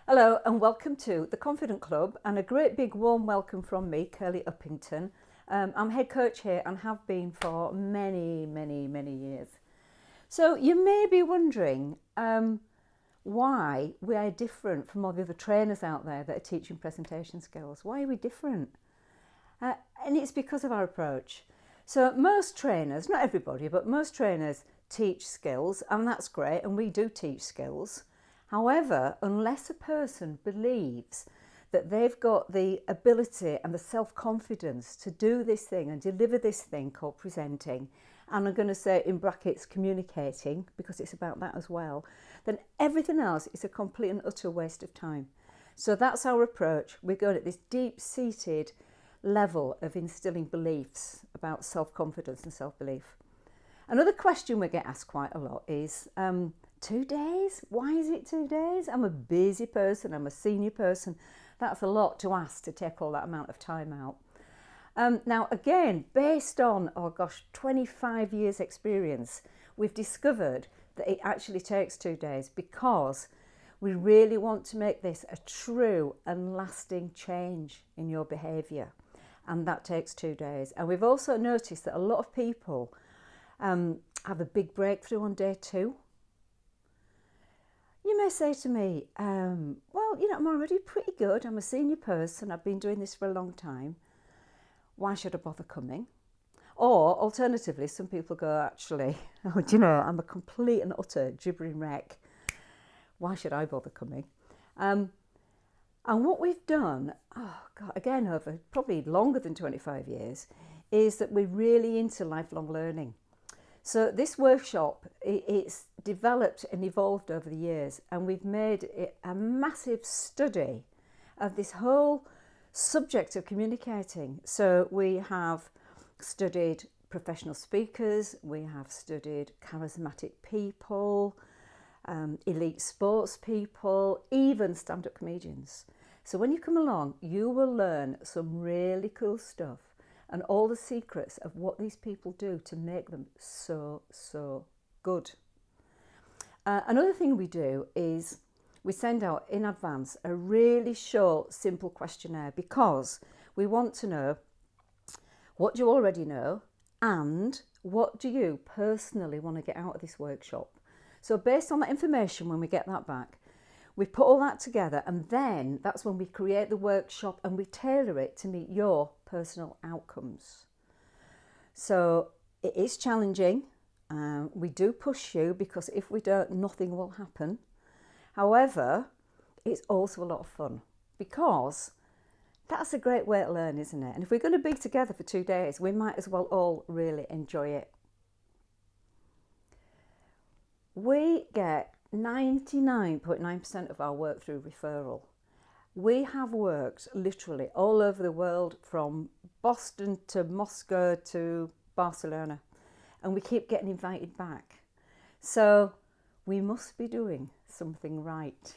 Hello and welcome to the Confident Club, and a great big warm welcome from me, Curly Uppington. I'm head coach here and have been for many years. So you may be wondering why we are different from all the other trainers out there that are teaching presentation skills. Why are we different? And it's because of our approach. So most trainers, not everybody, but most trainers teach skills, and that's great, and we do teach skills. However, unless a person believes that they've got the ability and the self-confidence to do this thing and deliver this thing called presenting, and I'm going to say in brackets communicating, because it's about that as well, then everything else is a complete and utter waste of time. So that's our approach. We're going at this deep-seated level of instilling beliefs about self-confidence and self-belief. Another question we get asked quite a lot is, 2 days? Why is it 2 days? I'm a busy person, I'm a senior person. That's a lot to ask to take all that amount of time out. Now, again, based on, 25 years experience, we've discovered that it actually takes 2 days because we really want to make this a true and lasting change in your behaviour. And that takes 2 days. And we've also noticed that a lot of people have a big breakthrough on day 2. You may say to me, I'm already pretty good. I'm a senior person. I've been doing this for a long time. Why should I bother coming? Or alternatively, some people go, actually, I'm a complete and utter gibbering wreck. Why should I bother coming? And what we've done, again, over probably longer than 25 years, is that we're really into lifelong learning. So this workshop, it's developed and evolved over the years, and we've made it a massive study of this whole subject of communicating. So we have studied professional speakers, we have studied charismatic people, elite sports people, even stand-up comedians. So when you come along, you will learn some really cool stuff and all the secrets of what these people do to make them so good. Another thing we do is we send out in advance a really short, simple questionnaire because we want to know what you already know and what do you personally want to get out of this workshop. So based on that information, when we get that back, we put all that together, and then that's when we create the workshop and we tailor it to meet your personal outcomes. So it is challenging. We do push you because if we don't, nothing will happen. However, it's also a lot of fun because that's a great way to learn, isn't it? And if we're going to be together for 2 days, we might as well all really enjoy it. We get 99.9% of our work through referral. We have worked literally all over the world, from Boston to Moscow to Barcelona, and we keep getting invited back. So we must be doing something right.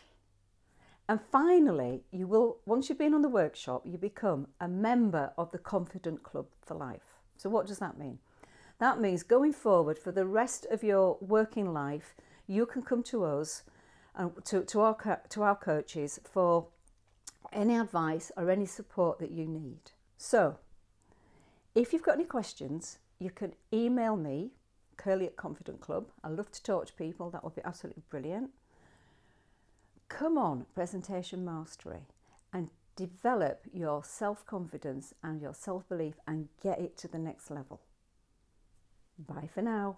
And finally, you will, once you've been on the workshop, you become a member of the Confident Club for life. So what does that mean? That means going forward for the rest of your working life, you can come to us, to our coaches, for any advice or any support that you need. So if you've got any questions, you can email me, Curly at Confident Club. I love to talk to people. That would be absolutely brilliant. Come on, presentation mastery, and develop your self-confidence and your self-belief and get it to the next level. Bye for now.